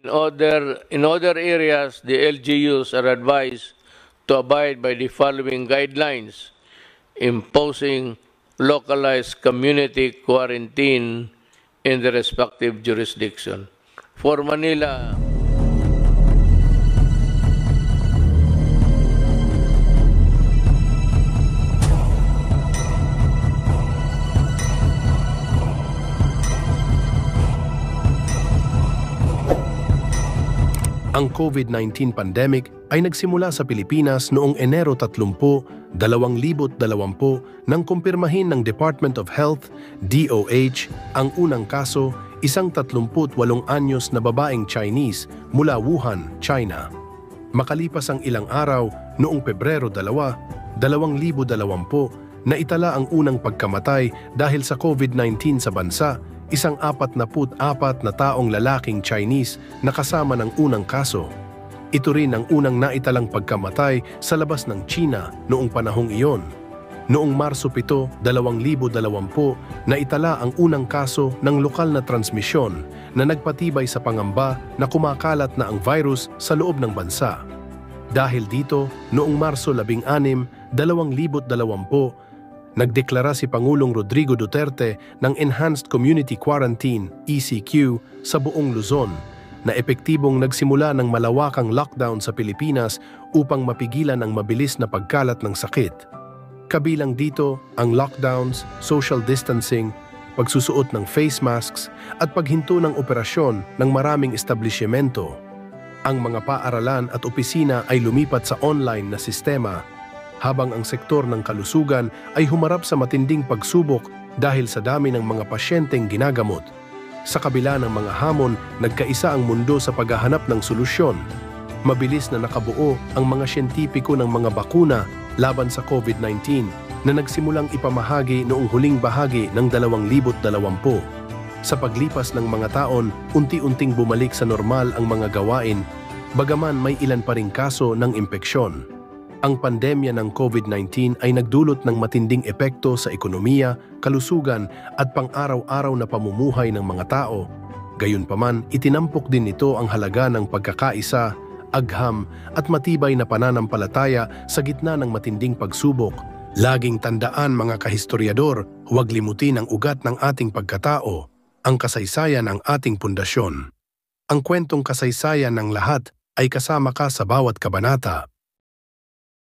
In other areas, the LGUs are advised to abide by the following guidelines, imposing localized community quarantine in the respective jurisdiction. For Manila, ang COVID-19 pandemic ay nagsimula sa Pilipinas noong Enero 30, 2020 nang kumpirmahin ng Department of Health, DOH, ang unang kaso, isang 38 anyos na babaeng Chinese mula Wuhan, China. Makalipas ang ilang araw, noong Pebrero 2, 2020, naitala ang unang pagkamatay dahil sa COVID-19 sa bansa, isang 44 na taong lalaking Chinese na kasama ng unang kaso. Ito rin ang unang naitalang pagkamatay sa labas ng China noong panahong iyon. Noong Marso 7, 2020, naitala ang unang kaso ng lokal na transmisyon na nagpatibay sa pangamba na kumakalat na ang virus sa loob ng bansa. Dahil dito, noong Marso 16, 2020, nagdeklara si Pangulong Rodrigo Duterte ng Enhanced Community Quarantine, ECQ, sa buong Luzon, na epektibong nagsimula ng malawakang lockdown sa Pilipinas upang mapigilan ang mabilis na pagkalat ng sakit. Kabilang dito ang lockdowns, social distancing, pagsusuot ng face masks at paghinto ng operasyon ng maraming establishmento. Ang mga paaralan at opisina ay lumipat sa online na sistema, habang ang sektor ng kalusugan ay humarap sa matinding pagsubok dahil sa dami ng mga pasyenteng ginagamot. Sa kabila ng mga hamon, nagkaisa ang mundo sa paghahanap ng solusyon. Mabilis na nakabuo ang mga siyentipiko ng mga bakuna laban sa COVID-19 na nagsimulang ipamahagi noong huling bahagi ng 2020. Sa paglipas ng mga taon, unti-unting bumalik sa normal ang mga gawain, bagaman may ilan pa ring kaso ng impeksyon. Ang pandemya ng COVID-19 ay nagdulot ng matinding epekto sa ekonomiya, kalusugan at pang-araw-araw na pamumuhay ng mga tao. Gayunpaman, itinampok din nito ang halaga ng pagkakaisa, agham at matibay na pananampalataya sa gitna ng matinding pagsubok. Laging tandaan mga kahistoryador, huwag limutin ang ugat ng ating pagkatao, ang kasaysayan ng ating pundasyon. Ang kwentong kasaysayan ng lahat ay kasama ka sa bawat kabanata.